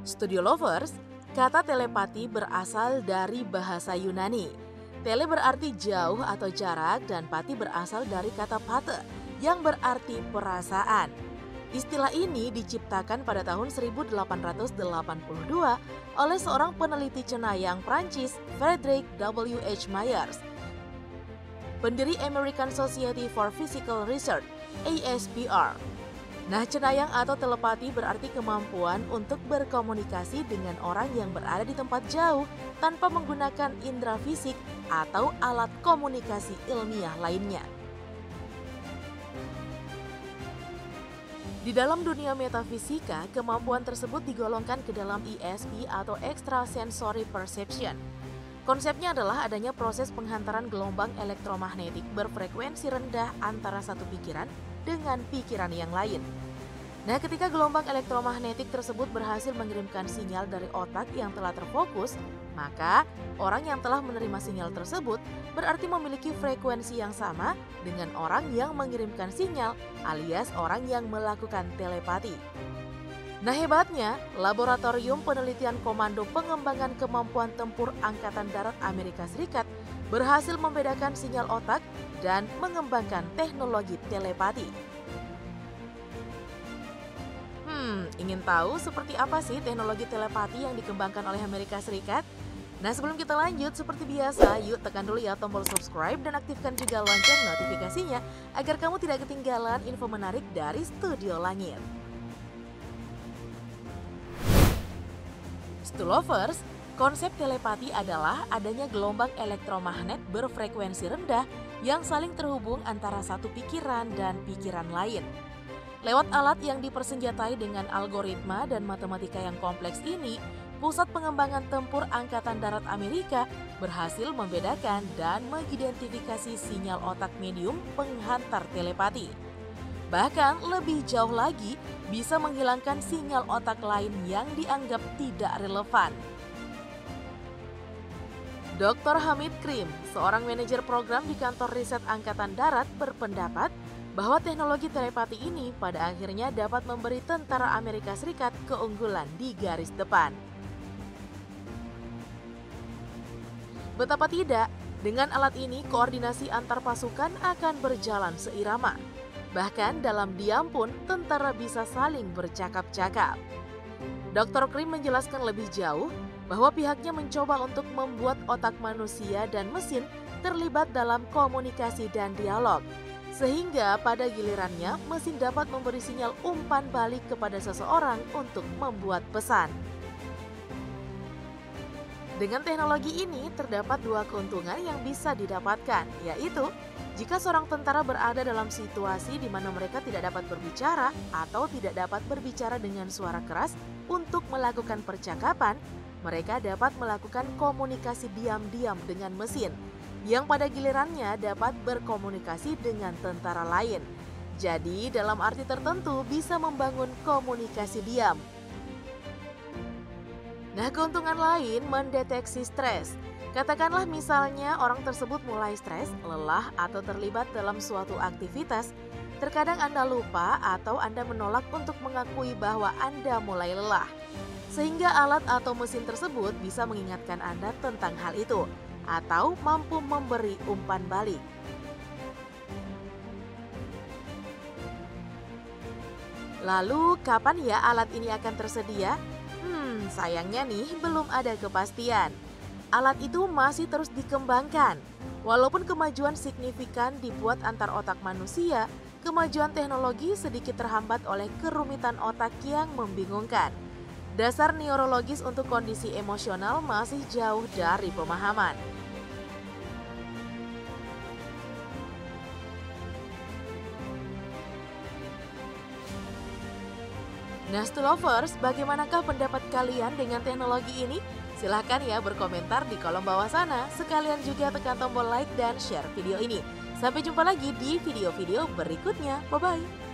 Studio Lovers, kata telepati berasal dari bahasa Yunani. Tele berarti jauh atau jarak dan pati berasal dari kata pate yang berarti perasaan. Istilah ini diciptakan pada tahun 1882 oleh seorang peneliti cenayang Prancis, Frederick W. H. Myers, pendiri American Society for Physical Research, ASPR. Nah, cenayang atau telepati berarti kemampuan untuk berkomunikasi dengan orang yang berada di tempat jauh tanpa menggunakan indera fisik atau alat komunikasi ilmiah lainnya. Di dalam dunia metafisika, kemampuan tersebut digolongkan ke dalam ESP atau Extrasensory Perception. Konsepnya adalah adanya proses penghantaran gelombang elektromagnetik berfrekuensi rendah antara satu pikiran dengan pikiran yang lain. Nah, ketika gelombang elektromagnetik tersebut berhasil mengirimkan sinyal dari otak yang telah terfokus, maka orang yang telah menerima sinyal tersebut berarti memiliki frekuensi yang sama dengan orang yang mengirimkan sinyal alias orang yang melakukan telepati. Nah, hebatnya, Laboratorium Penelitian Komando Pengembangan Kemampuan Tempur Angkatan Darat Amerika Serikat berhasil membedakan sinyal otak dan mengembangkan teknologi telepati. Ingin tahu seperti apa sih teknologi telepati yang dikembangkan oleh Amerika Serikat? Nah, sebelum kita lanjut, seperti biasa, yuk tekan dulu ya tombol subscribe dan aktifkan juga lonceng notifikasinya agar kamu tidak ketinggalan info menarik dari Studio Langit. Stulovers, konsep telepati adalah adanya gelombang elektromagnet berfrekuensi rendah yang saling terhubung antara satu pikiran dan pikiran lain. Lewat alat yang dipersenjatai dengan algoritma dan matematika yang kompleks ini, Pusat Pengembangan Tempur Angkatan Darat Amerika berhasil membedakan dan mengidentifikasi sinyal otak medium penghantar telepati. Bahkan lebih jauh lagi, bisa menghilangkan sinyal otak lain yang dianggap tidak relevan. Dr. Hamid Krim, seorang manajer program di kantor riset Angkatan Darat, berpendapat bahwa teknologi telepati ini pada akhirnya dapat memberi tentara Amerika Serikat keunggulan di garis depan. Betapa tidak, dengan alat ini koordinasi antar pasukan akan berjalan seirama. Bahkan dalam diam pun tentara bisa saling bercakap-cakap. Dr. Krim menjelaskan lebih jauh bahwa pihaknya mencoba untuk membuat otak manusia dan mesin terlibat dalam komunikasi dan dialog, sehingga pada gilirannya mesin dapat memberi sinyal umpan balik kepada seseorang untuk membuat pesan. Dengan teknologi ini terdapat dua keuntungan yang bisa didapatkan, yaitu jika seorang tentara berada dalam situasi di mana mereka tidak dapat berbicara atau tidak dapat berbicara dengan suara keras untuk melakukan percakapan, mereka dapat melakukan komunikasi diam-diam dengan mesin, yang pada gilirannya dapat berkomunikasi dengan tentara lain. Jadi dalam arti tertentu bisa membangun komunikasi diam. Nah, keuntungan lain mendeteksi stres. Katakanlah misalnya orang tersebut mulai stres, lelah atau terlibat dalam suatu aktivitas. Terkadang Anda lupa atau Anda menolak untuk mengakui bahwa Anda mulai lelah. Sehingga alat atau mesin tersebut bisa mengingatkan Anda tentang hal itu, atau mampu memberi umpan balik. Lalu kapan ya alat ini akan tersedia? Sayangnya nih belum ada kepastian. Alat itu masih terus dikembangkan. Walaupun kemajuan signifikan dibuat antar otak manusia, kemajuan teknologi sedikit terhambat oleh kerumitan otak yang membingungkan. Dasar neurologis untuk kondisi emosional masih jauh dari pemahaman. Nah, Stulovers, bagaimanakah pendapat kalian dengan teknologi ini? Silahkan ya berkomentar di kolom bawah sana. Sekalian juga tekan tombol like dan share video ini. Sampai jumpa lagi di video-video berikutnya. Bye-bye.